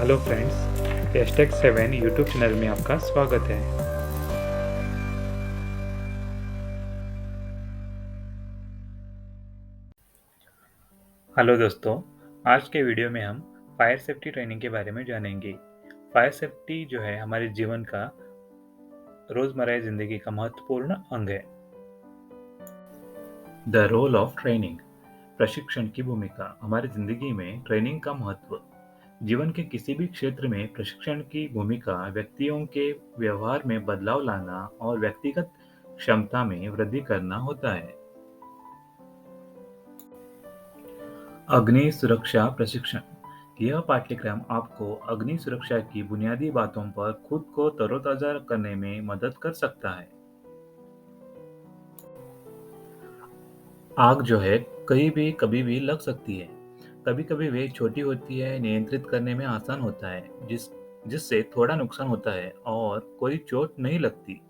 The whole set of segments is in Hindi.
Hello friends, asterisk 7 YouTube channel में आपका स्वागत है। हेलो दोस्तों, आज के वीडियो में हम फायर सेफ्टी ट्रेनिंग के बारे में जानेंगे। फायर सेफ्टी जो है हमारे जीवन का रोज़मर्रा ज़िंदगी का महत्वपूर्ण अंग है। द रोल ऑफ ट्रेनिंग, प्रशिक्षण की भूमिका। हमारी ज़िंदगी में ट्रेनिंग का महत्व। जीवन के किसी भी क्षेत्र में प्रशिक्षण की भूमिका व्यक्तियों के व्यवहार में बदलाव लाना और व्यक्तिगत क्षमता में वृद्धि करना होता है। अग्नि सुरक्षा प्रशिक्षण, यह पाठ्यक्रम आपको अग्नि सुरक्षा की बुनियादी बातों पर खुद को तरोताजा करने में मदद कर सकता है। आग जो है कभी भी लग सकती है। कभी-कभी वे छोटी होती है, नियंत्रित करने में आसान होता है, जिससे थोड़ा नुकसान होता है और कोई चोट नहीं लगती।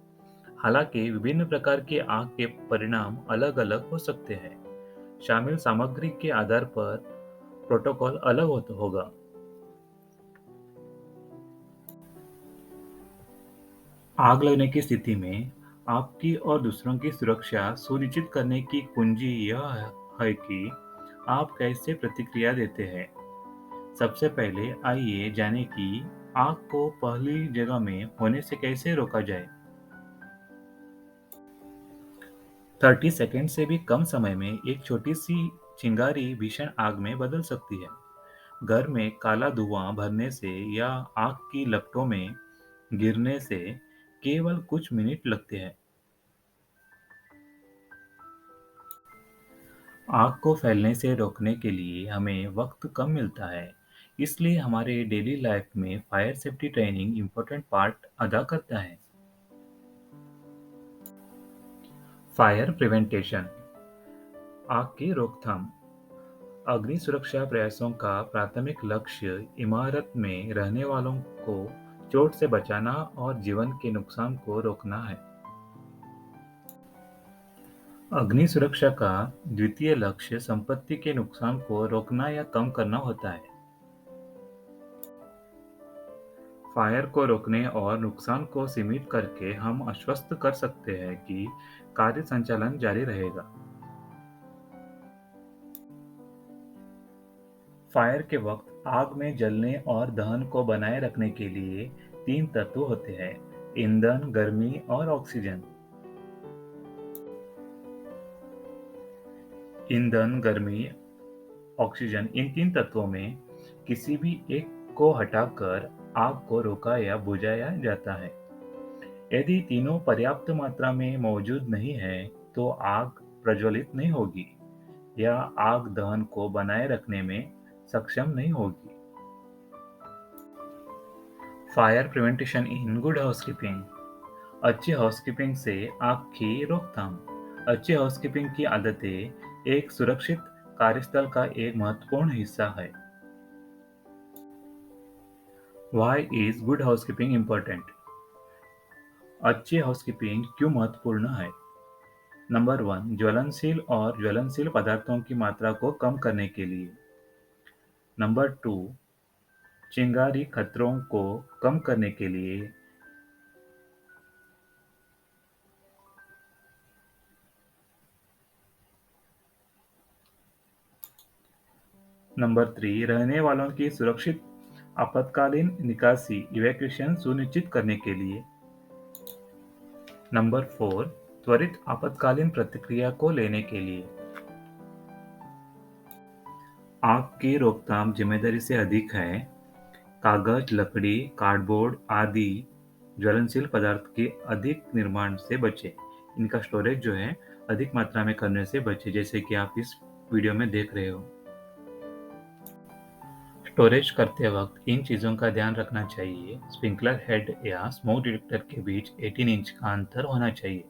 हालांकि विभिन्न प्रकार की आग के परिणाम अलग-अलग हो सकते हैं। शामिल सामग्री के आधार पर प्रोटोकॉल अलग होगा। आग लगने की स्थिति में आपकी और दूसरों की सुरक्षा सुनिश्चित करने की कुंजी यह है कि आप कैसे प्रतिक्रिया देते हैं। सबसे पहले आइए जानें कि आग को पहली जगह में होने से कैसे रोका जाए। 30 सेकंड से भी कम समय में एक छोटी सी चिंगारी भीषण आग में बदल सकती है। घर में काला धुआं भरने से या आग की लपटों में गिरने से केवल कुछ मिनट लगते हैं। आग को फैलने से रोकने के लिए हमें वक्त कम मिलता है, इसलिए हमारे डेली लाइफ में fire safety training important part अदा करता है। फायर प्रिवेंटेशन, आग की रोकथाम। अग्नि सुरक्षा प्रयासों का प्राथमिक लक्ष्य इमारत में रहने वालों को चोट से बचाना और जीवन के नुकसान को रोकना है। अग्नि सुरक्षा का द्वितीय लक्ष्य संपत्ति के नुकसान को रोकना या कम करना होता है। फायर को रोकने और नुकसान को सीमित करके हम आश्वस्त कर सकते हैं कि कार्य संचालन जारी रहेगा। फायर के वक्त आग में जलने और दहन को बनाए रखने के लिए 3 तत्व होते हैं: ईंधन, गर्मी और ऑक्सीजन। ईंधन, गर्मी, ऑक्सीजन, इन 3 तत्वों में किसी भी एक को हटाकर आग को रोका या बुझाया जाता है। यदि तीनों पर्याप्त मात्रा में मौजूद नहीं हैं, तो आग प्रज्वलित नहीं होगी या आग दहन को बनाए रखने में सक्षम नहीं होगी। Fire prevention in good housekeeping, अच्छी हाउसकीपिंग से आग की रोकथाम। अच्छी हाउसकीपिंग की आदतें एक सुरक्षित कार्यस्थल का एक महत्वपूर्ण हिस्सा है। Why is good housekeeping important? अच्छी हाउसकीपिंग क्यों महत्वपूर्ण है? नंबर 1, ज्वलनशील और ज्वलनशील पदार्थों की मात्रा को कम करने के लिए। नंबर 2, चिंगारी खतरों को कम करने के लिए। नंबर 3, रहने वालों की सुरक्षित आपातकालीन निकासी इवैक्यूएशन सुनिश्चित करने के लिए। नंबर 4, त्वरित आपातकालीन प्रतिक्रिया को लेने के लिए। आग की रोकथाम जिम्मेदारी से अधिक है। कागज, लकड़ी, कार्डबोर्ड आदि ज्वलनशील पदार्थ के अधिक निर्माण से बचें। इनका स्टोरेज जो है अधिक मात्रा में करने से बचें, जैसे कि आप इस वीडियो में देख रहे हो। स्टोरेज करते वक्त इन चीज़ों का ध्यान रखना चाहिए। स्प्रिंकलर हेड या स्मोक डिटेक्टर के बीच 18 इंच का अंतर होना चाहिए।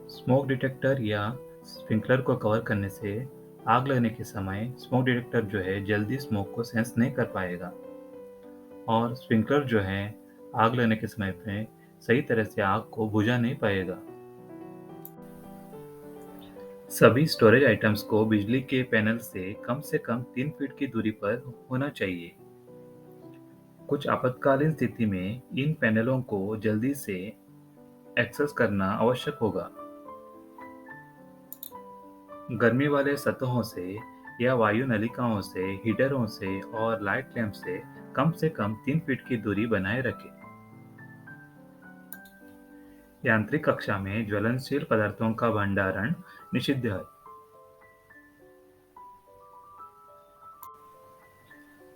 स्मोक डिटेक्टर या स्प्रिंकलर को कवर करने से आग लगने के समय स्मोक डिटेक्टर जो है जल्दी स्मोक को सेंस नहीं कर पाएगा और स्प्रिंकलर जो है आग लगने के समय पे सही तरह से आग को बुझा नहीं पाएगा। सभी स्टोरेज आइटम्स को बिजली के पैनल से कम 3 फीट की दूरी पर होना चाहिए। कुछ आपातकालीन स्थिति में इन पैनलों को जल्दी से एक्सेस करना आवश्यक होगा। गर्मी वाले सतहों से या वायु नलिकाओं से, हीटरों से और लाइट लैंप से कम 3 फीट की दूरी बनाए रखें। यांत्रिक कक्षा में ज्वलनशील पदार्थों का भंडारण निषिद्ध है।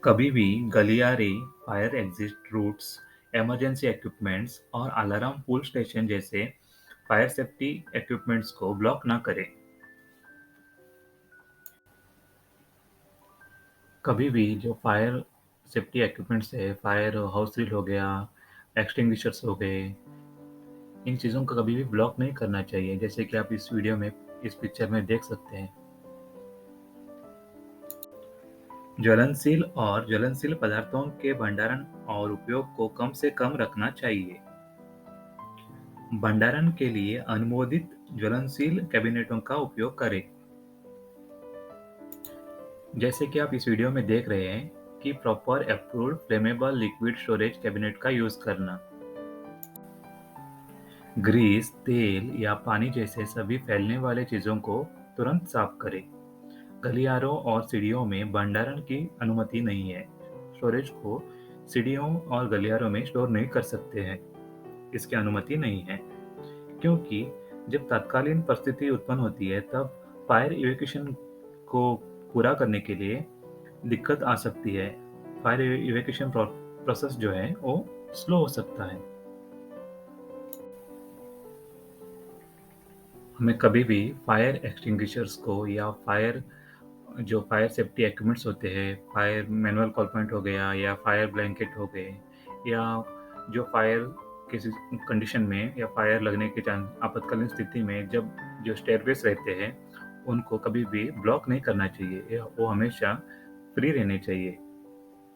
कभी भी गलियारे, fire exit routes, emergency equipments और अलार्म पुल स्टेशन जैसे फायर सेफ्टी इक्विपमेंट्स को ब्लॉक न करें। कभी भी जो फायर सेफ्टी इक्विपमेंट्स है, फायर हाउस सील हो गया, एक्सटिंग्विशर्स हो गए, इन चीज़ों को कभी भी ब्लॉक नहीं करना चाहिए, जैसे कि आप इस वीडियो में, इस पिक्चर में देख सकते हैं। ज्वलनशील पदार्थों के भंडारण और उपयोग को कम से कम रखना चाहिए। भंडारण के लिए अनुमोदित ज्वलनशील कैबिनेटों का उपयोग करें। जैसे कि आप इस वीडियो में देख रहे हैं कि proper approved flammable liquid storage cabinet का यूज करना। ग्रीस, तेल या पानी जैसे सभी फैलने वाले चीजों को तुरंत साफ करें। गलियारों और सीढ़ियों में भंडारण की अनुमति नहीं है। स्टोरेज को सीढ़ियों और गलियारों में स्टोर नहीं कर सकते हैं, इसकी अनुमति नहीं है, क्योंकि जब तत्कालीन परिस्थिति उत्पन्न होती है तब फायर इवैक्यूएशन को पूरा करने के लिए दिक्कत आ सकती है। फायर इवैक्यूएशन प्रोसेस जो है वो स्लो हो सकता है। हमें कभी भी फायर एक्सटिंग्विशर्स को या फायर सेफ्टी इक्विपमेंट्स होते हैं, फायर मैनुअल कॉल पॉइंट हो गया या फायर ब्लैंकेट हो गए, या जो फायर किसी कंडीशन में या फायर लगने के चांस आपातकालीन स्थिति में जब जो स्टेयरवेस रहते हैं, उनको कभी भी ब्लॉक नहीं करना चाहिए। वो हमेशा फ्री रहने चाहिए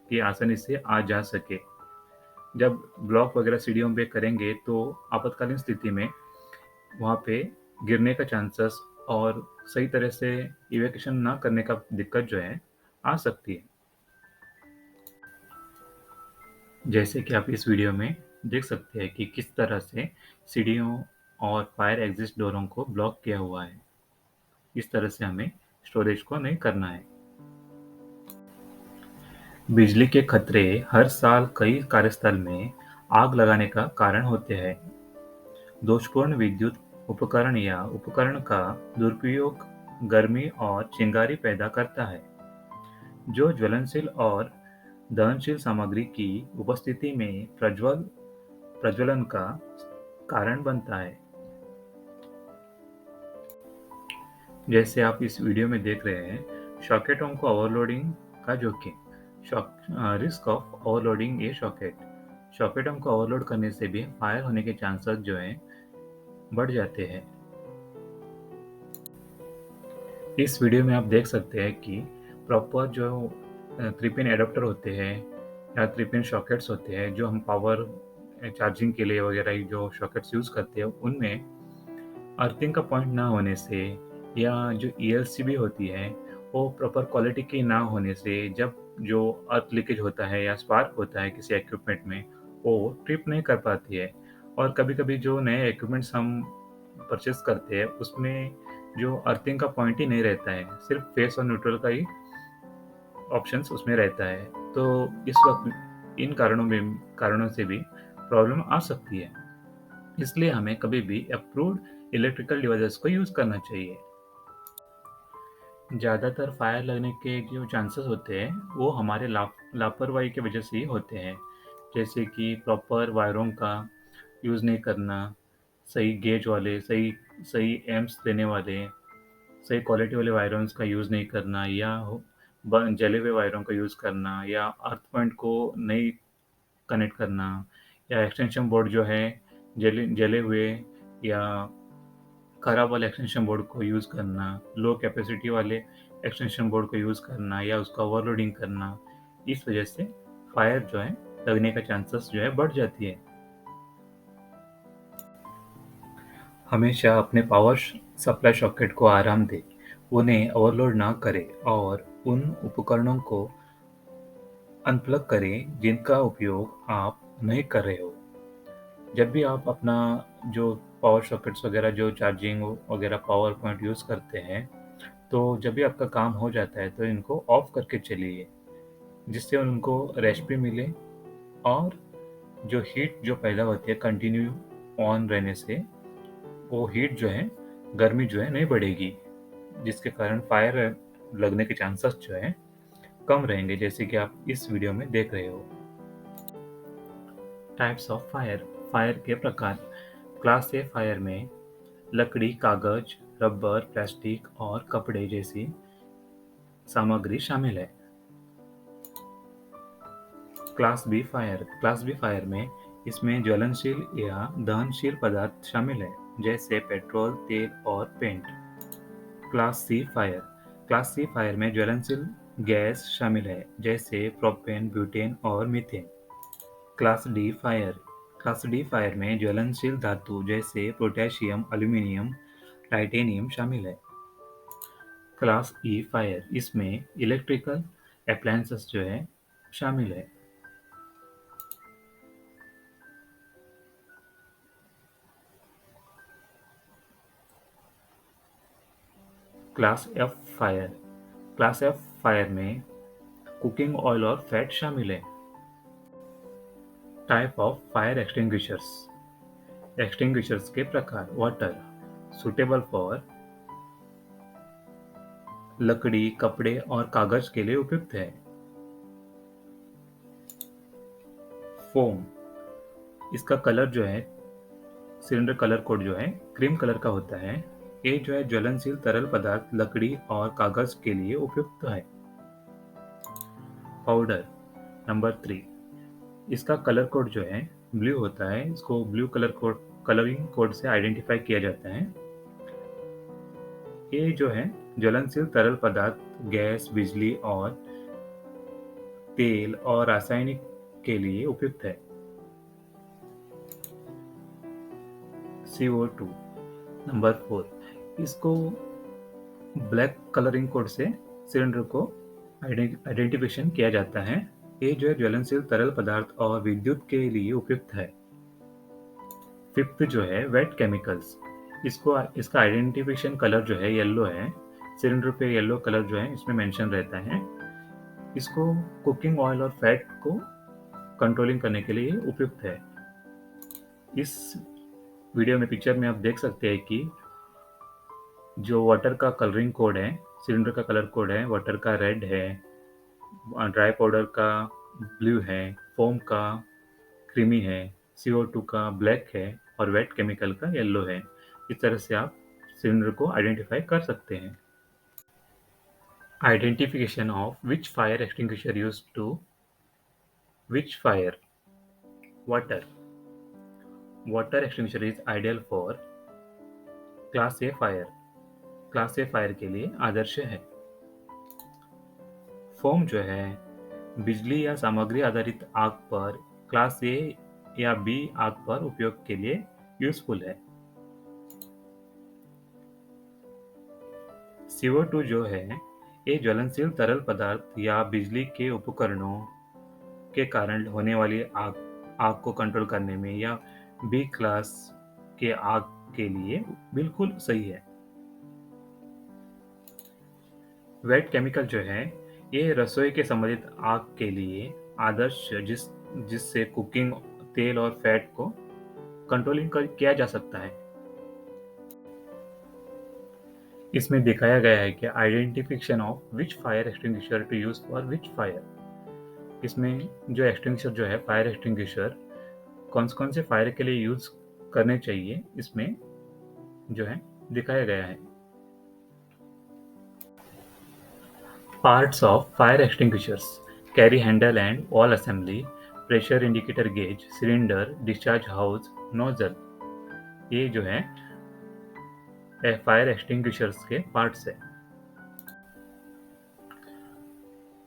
कि आसानी से आ जा सके। जब ब्लॉक वगैरह सीढ़ियों पे करेंगे तो आपातकालीन स्थिति में वहाँ पे गिरने का चांसेस और सही तरह से इवैक्यूएशन ना करने का दिक्कत जो है आ सकती है। जैसे कि आप इस वीडियो में देख सकते हैं कि किस तरह से सीढ़ियों और फायर एग्जिट डोरों को ब्लॉक किया हुआ है। इस तरह से हमें स्टोरेज को नहीं करना है। बिजली के खतरे हर साल कई कार्यस्थल में आग लगाने का कारण होते हैं। दोषपूर्ण विद्युत उपकरण या उपकरण का दुरुपयोग गर्मी और चिंगारी पैदा करता है, जो ज्वलनशील और दहनशील सामग्री की उपस्थिति में प्रज्वलन का कारण बनता है। जैसे आप इस वीडियो में देख रहे हैं, सॉकेटों को ओवरलोडिंग का जोखिम। Risk of overloading a socket. सॉकेटों को ओवरलोड करने से भी फायर होने के चांसेस जो हैं बढ़ जाते हैं। इस वीडियो में आप देख सकते हैं कि प्रॉपर जो 3 पिन एडाप्टर होते हैं या 3 पिन सॉकेट्स होते हैं, जो हम पावर चार्जिंग के लिए वगैरह जो सॉकेट्स यूज़ करते हैं, उनमें अर्थिंग का पॉइंट ना होने से या जो ईएलसीबी होती है वो प्रॉपर क्वालिटी की ना होने से जब जो अर्थ लीकेज होता है या स्पार्क होता है किसी इक्विपमेंट में, वो ट्रिप नहीं कर पाती है। और कभी-कभी जो नए इक्विपमेंट्स हम परचेज़ करते हैं उसमें जो अर्थिंग का पॉइंट ही नहीं रहता है, सिर्फ फेस और न्यूट्रल का ही ऑप्शंस उसमें रहता है। तो इस वक़्त इन कारणों से भी प्रॉब्लम आ सकती है। इसलिए हमें कभी भी अप्रूव्ड इलेक्ट्रिकल डिवाइसेस को यूज़ करना चाहिए। ज़्यादातर फायर लगने के जो चांसेस होते हैं वो हमारे लापरवाही की वजह से ही होते हैं। जैसे कि प्रॉपर वायरों का यूज़ नहीं करना, सही गेज वाले, सही सही एम्प्स देने वाले, सही क्वालिटी वाले वायरों का यूज़ नहीं करना, या जले हुए वायरों का यूज़ करना, या अर्थ पॉइंट को नहीं कनेक्ट करना, या एक्सटेंशन बोर्ड जो है जले जले हुए या खराब वाले एक्सटेंशन बोर्ड को यूज़ करना, लो कैपेसिटी वाले एक्सटेंशन बोर्ड को यूज़ करना या उसका ओवरलोडिंग करना, इस वजह से फायर जो है लगने का चांसेस जो है बढ़ जाती है। हमेशा अपने सप्लाई सॉकेट को आराम दें, उन्हें ओवरलोड ना करें और उन उपकरणों को अनप्लग करें जिनका उपयोग आप नहीं कर रहे हो। जब भी आप अपना जो पावर सॉकेट्स वगैरह जो चार्जिंग वगैरह पावर पॉइंट यूज़ करते हैं, तो जब भी आपका काम हो जाता है तो इनको ऑफ करके चलिए, जिससे उनको रेस्ट भी मिले और जो हीट जो पैदा होती है कंटिन्यू ऑन रहने से, वो हीट जो है, गर्मी जो है नहीं बढ़ेगी, जिसके कारण फायर लगने के चांसेस जो है कम रहेंगे, जैसे कि आप इस वीडियो में देख रहे हो। टाइप्स ऑफ फायर, फायर के प्रकार। क्लास ए फायर में लकड़ी, कागज, रबर, प्लास्टिक और कपड़े जैसी सामग्री शामिल है। क्लास बी फायर में इसमें ज्वलनशील या दहनशील पदार्थ शामिल है, जैसे पेट्रोल, तेल और पेंट। क्लास सी फायर में ज्वलनशील गैस शामिल है, जैसे प्रोपेन, ब्यूटेन और मीथेन। क्लास डी फायर में ज्वलनशील धातु जैसे पोटेशियम, एल्यूमीनियम, टाइटेनियम शामिल है। क्लास ई फायर, इसमें इलेक्ट्रिकल अप्लायंसेस जो है शामिल है। Class F fire, class F fire में कुकिंग ऑयल और फैट शामिल है। Type of fire extinguishers, extinguishers के प्रकार। वाटर, सुटेबल फॉर लकड़ी, कपड़े और कागज के लिए उपयुक्त है। फोम, इसका कलर जो है, सिलेंडर कलर कोड जो है क्रीम कलर का होता है। ये जो है ज्वलनशील तरल पदार्थ लकड़ी और कागज के लिए उपयुक्त है। पाउडर नंबर 3, इसका कलर कोड जो है ब्लू होता है। इसको ब्लू कलरिंग कोड से आइडेंटिफाई किया जाता है। ये जो है ज्वलनशील तरल पदार्थ गैस, बिजली और तेल और रासायनिक के लिए उपयुक्त है। CO2 नंबर 4, इसको ब्लैक कलरिंग कोड से सिलेंडर को आइडेंटिफिकेशन किया जाता है। ये जो है ज्वलनशील तरल पदार्थ और विद्युत के लिए उपयुक्त है। फिफ्थ जो है वेट केमिकल्स, इसका आइडेंटिफिकेशन कलर जो है येलो है। सिलेंडर पे येलो कलर जो है इसमें मेंशन रहता है। इसको कुकिंग ऑयल और फैट को कंट्रोलिंग करने के लिए उपयुक्त है। इस वीडियो में पिक्चर में आप देख सकते हैं कि जो वाटर का कलरिंग कोड है, सिलेंडर का कलर कोड है, वाटर का रेड है, ड्राई पाउडर का ब्लू है, फोम का क्रीमी है, CO2 का ब्लैक है और वेट केमिकल का येलो है। इस तरह से आप सिलेंडर को आइडेंटिफाई कर सकते हैं। Identification of which fire extinguisher use to which fire. Water, water extinguisher is ideal for class A fire, class A fire के लिए आदर्श है। फोम जो है बिजली या सामग्री आधारित आग पर, क्लास ए या बी आग पर उपयोग के लिए यूजफुल है। CO2 जो है ये ज्वलनशील तरल पदार्थ या बिजली के उपकरणों के कारण होने वाली आग आग को कंट्रोल करने में या बी क्लास के आग के लिए बिल्कुल सही है। वेट केमिकल जो है ये रसोई के संबंधित आग के लिए आदर्श जिससे कुकिंग, तेल और फैट को कंट्रोलिंग किया जा सकता है। इसमें दिखाया गया है कि identification of which fire extinguisher to use for which fire. इसमें जो एक्सटिंग्विशर जो है, फायर एक्सटिंग्विशर कौन से फायर के लिए यूज करने चाहिए, इसमें जो है दिखाया गया है। Parts of fire extinguishers, carry handle and wall assembly, pressure indicator gauge, cylinder, discharge house, nozzle, ये जो है फायर एक्सटिंग्विशर्स के पार्ट्स है।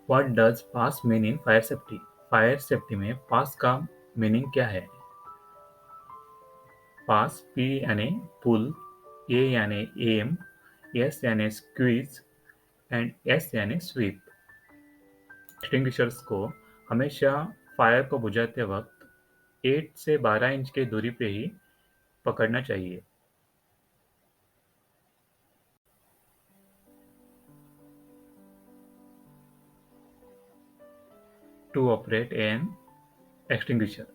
What does pass mean in fire safety, fire safety में पास का मीनिंग क्या है। पास, P यानी पुल, ए यानी एम, एस यानी स्क्वीज एंड एस यानी स्वीप। एक्सटिंग्विशर्स को हमेशा फायर को बुझाते वक्त 8 से 12 इंच की दूरी पे ही पकड़ना चाहिए। To operate an extinguisher,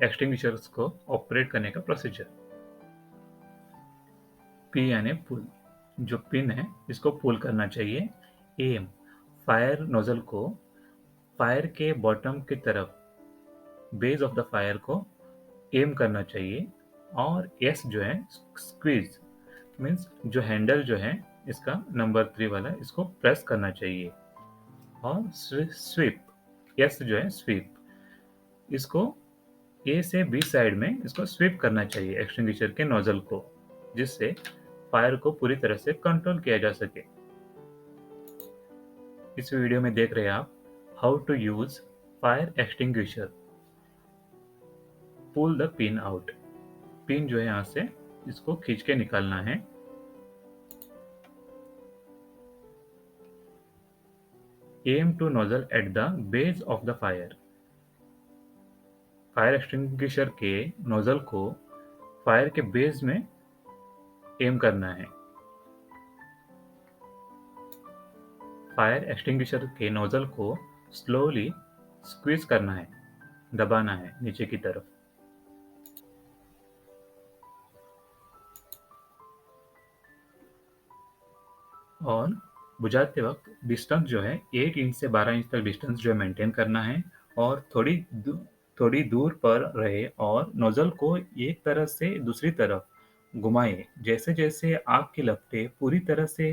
extinguishers को ऑपरेट करने का प्रोसीजर। पी यानी पुल, जो पिन है इसको पुल करना चाहिए। एम, फायर नोजल को फायर के बॉटम की तरफ, बेस ऑफ द फायर को एम करना चाहिए। और एस जो है स्क्वीज, मीन्स जो हैंडल जो है इसका नंबर 3 वाला, इसको प्रेस करना चाहिए। और स्वीप, एस जो है स्वीप, इसको ए से बी साइड में इसको स्वीप करना चाहिए एक्सटिंग्विशर के नोजल को, जिससे फायर को पूरी तरह से कंट्रोल किया जा सके। इस वीडियो में देख रहे हैं आप how to use fire extinguisher. Pull the pin out, pin जो है यहाँ से इसको खींच के निकालना है। Aim to nozzle at the base of the fire, fire extinguisher के नोजल को फायर के बेस में एम करना है। फायर एक्सटिंग्विशर के नोजल को स्लोली स्क्वीज करना है, दबाना है नीचे की तरफ। और बुझाते वक्त डिस्टेंस जो है 8 इंच से 12 इंच तक डिस्टेंस जो है मेंटेन करना है। और थोड़ी दूर पर रहे और नोजल को एक तरफ से दूसरी तरफ घुमाए। जैसे जैसे आग की लपटें पूरी तरह से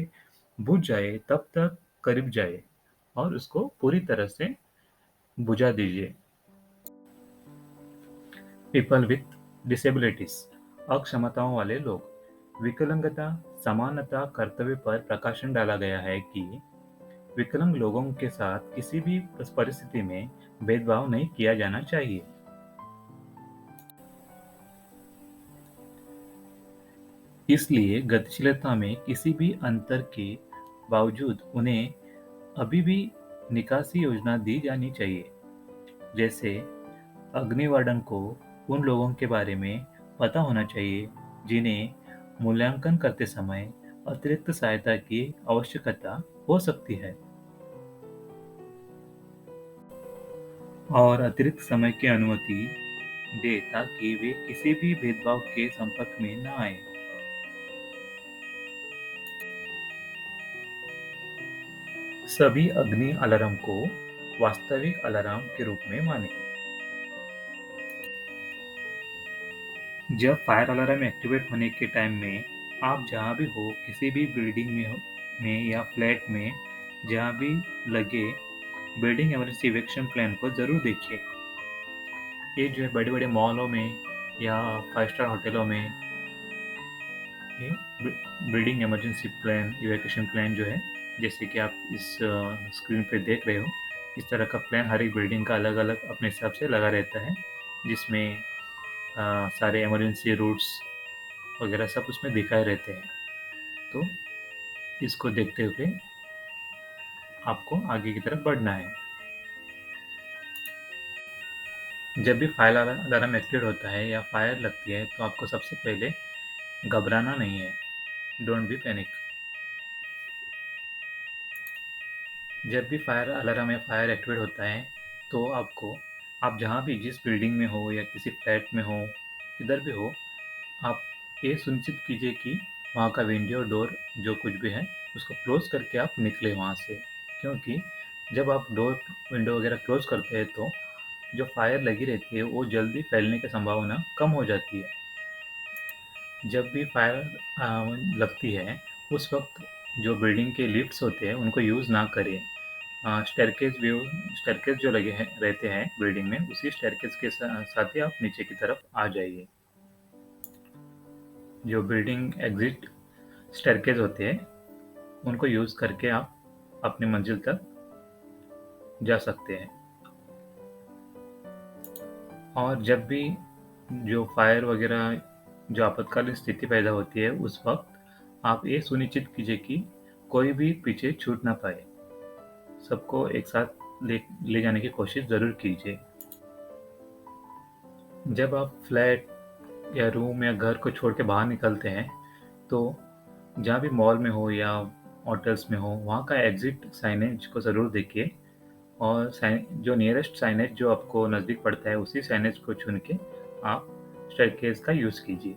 बुझ जाए तब तक करीब जाए और उसको पूरी तरह से बुझा दीजिए। पीपल विथ डिसेबिलिटीज, अक्षमताओं वाले लोग। विकलांगता समानता कर्तव्य पर प्रकाशन डाला गया है कि विकलांग लोगों के साथ किसी भी परिस्थिति में भेदभाव नहीं किया जाना चाहिए। इसलिए गतिशीलता में किसी भी अंतर के बावजूद उन्हें अभी भी निकासी योजना दी जानी चाहिए। जैसे अग्निवर्णन को उन लोगों के बारे में पता होना चाहिए जिन्हें मूल्यांकन करते समय अतिरिक्त सहायता की आवश्यकता हो सकती है, और अतिरिक्त समय की अनुमति दे ताकि वे किसी भी भेदभाव के संपर्क में न आए। सभी अग्नि अलार्म को वास्तविक अलार्म के रूप में माने। जब फायर अलार्म एक्टिवेट होने के टाइम में आप जहाँ भी हो, किसी भी बिल्डिंग में या फ्लैट में, जहाँ भी लगे, बिल्डिंग इमरजेंसी इवेक्शन प्लान को ज़रूर देखिए। ये जो है बड़े-बड़े मॉलों में या 5 स्टार होटलों में ये building emergency plan, evacuation plan जो है, जैसे कि आप इस स्क्रीन पे देख रहे हो, इस तरह का प्लान हर एक बिल्डिंग का अलग-अलग अपने हिसाब से लगा रहता है, जिसमें सारे इमरजेंसी रूट्स वगैरह सब उसमें दिखाए रहते हैं। तो इसको देखते हुए आपको आगे की तरफ बढ़ना है। जब भी फायर अलार्म एक्टिवेट होता है या फायर लगती है तो आपको सबसे पहले घबराना नहीं है। Don't be panic. जब भी फायर अलार्म या फायर एक्टिवेट होता है तो आपको, आप जहाँ भी जिस बिल्डिंग में हो या किसी फ्लैट में हो, किधर भी हो, आप ये सुनिश्चित कीजिए कि वहाँ का विंडो डोर जो कुछ भी है उसको क्लोज करके आप निकले वहाँ से। क्योंकि जब आप डोर विंडो वगैरह क्लोज करते हैं तो जो फायर लगी रहती है वो जल्दी फैलने की संभावना कम हो जाती है। जब भी फायर लगती है उस वक्त जो बिल्डिंग के लिफ्ट्स होते हैं उनको यूज़ ना करें। स्टेयरकेस जो लगे हैं रहते हैं बिल्डिंग में, उसी स्टेयरकेस के साथ ही आप नीचे की तरफ आ जाइए। जो बिल्डिंग एग्जिट स्टेयरकेस होते हैं उनको यूज़ करके आप अपनी मंजिल तक जा सकते हैं। और जब भी जो फायर वगैरह जो आपातकालीन स्थिति पैदा होती है उस वक्त आप ये सुनिश्चित कीजिए कि कोई भी पीछे छूट ना पाए। सबको एक साथ ले जाने की कोशिश ज़रूर कीजिए। जब आप फ्लैट या रूम या घर को छोड़ के बाहर निकलते हैं, तो जहाँ भी मॉल में हो या होटल्स में हो, वहाँ का एग्ज़िट साइनेज को ज़रूर देखिए और जो नियरेस्ट साइनेज जो आपको नज़दीक पड़ता है, उसी साइनेज को चुन के आप स्टेयरकेस का यूज़ कीजिए।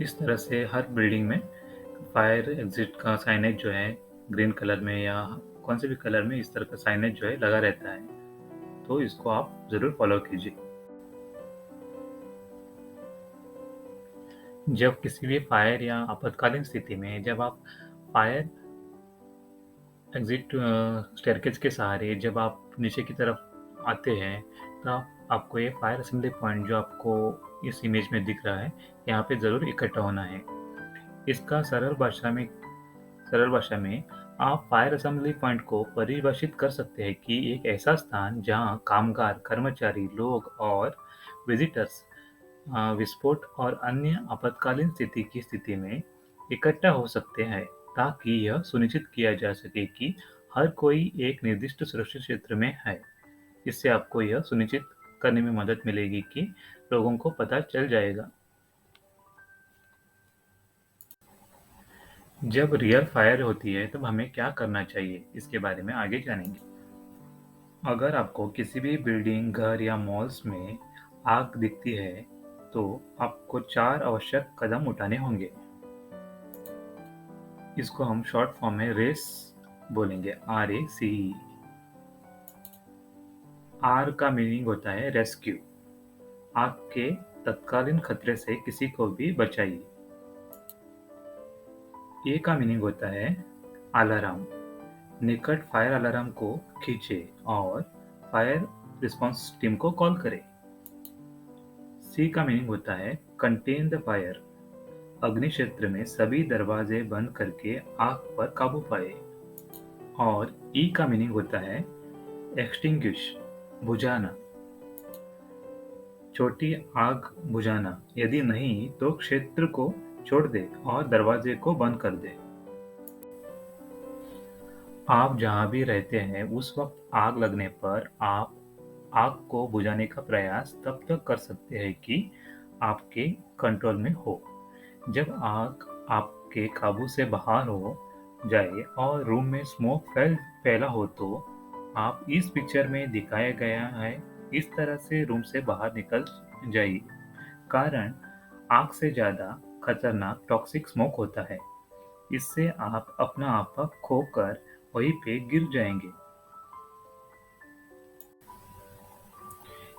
इस तरह से हर बिल्डिंग में फायर एग्ज़िट का साइनेज जो है, ग्रीन कलर में या कौन से भी कलर में इस तरह का साइनेज जो है लगा रहता है। तो इसको आप ज़रूर फ़ॉलो कीजिए। जब किसी भी फायर या आपातकालीन स्थिति में जब आप फायर एग्ज़िट स्टेयरकेस के सहारे जब आप नीचे की तरफ आते हैं, तब आपको ये फायर असेंबली पॉइंट जो आपको इस इमेज में दिख रहा है, यहाँ पे ज़रूर इकट्ठा होना है। इसका सरल भाषा में आप फायर असेंबली पॉइंट को परिभाषित कर सकते हैं कि एक ऐसा स्थान जहाँ कामगार, कर्मचारी, लोग और विज़िटर्स विस्फोट और अन्य आपातकालीन स्थिति में इकट्ठा हो सकते हैं, ताकि यह सुनिश्चित किया जा सके कि हर कोई एक निर्दिष्ट सुरक्षित क्षेत्र में है। इससे आपको यह सुनिश्चित करने में मदद मिलेगी कि लोगों को पता चल जाएगा। जब रियल फायर होती है, तब हमें क्या करना चाहिए, इसके बारे में आगे जानेंगे। अगर आपको किसी भी बिल्डिंग, घर या मॉल्स में आग दिखती है, तो आपको 4 आवश्यक कदम उठाने होंगे। इसको हम शॉर्ट फॉर्म में रेस बोलेंगे, RACE। R का मीनिंग होता है रेस्क्यू, आग के तत्कालीन खतरे से किसी को भी बचाइए। A का मीनिंग होता है अलार्म, निकट फायर अलार्म को खींचे और फायर रिस्पांस टीम को कॉल करें। C का मीनिंग होता है कंटेन द फायर, अग्नि क्षेत्र में सभी दरवाजे बंद करके आग पर काबू पाए। और E का मीनिंग होता है एक्सटिंग्विश, बुझाना, छोटी आग बुझाना, यदि नहीं तो क्षेत्र को छोड़ दे और दरवाजे को बंद कर दे। आप जहाँ भी रहते हैं उस वक्त आग लगने पर आप आग को बुझाने का प्रयास तब तक कर सकते हैं कि आपके कंट्रोल में हो। जब आग आपके काबू से बाहर हो जाए और रूम में स्मोक फैला हो, तो आप इस पिक्चर में दिखाया गया है इस तरह से रूम से बाहर निकल जाइए। कारण आग से ज़्यादा खतरनाक टॉक्सिक स्मोक होता है। इससे आप अपना आपा खोकर वहीं पे गिर जाएंगे।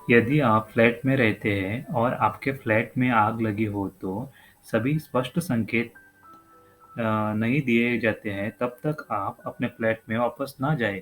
यदि आप फ्लैट में रहते हैं और आपके फ्लैट में आग लगी हो, तो सभी स्पष्ट संकेत नहीं दिए जाते हैं, तब तक आप अपने फ्लैट में वापस ना जाएं।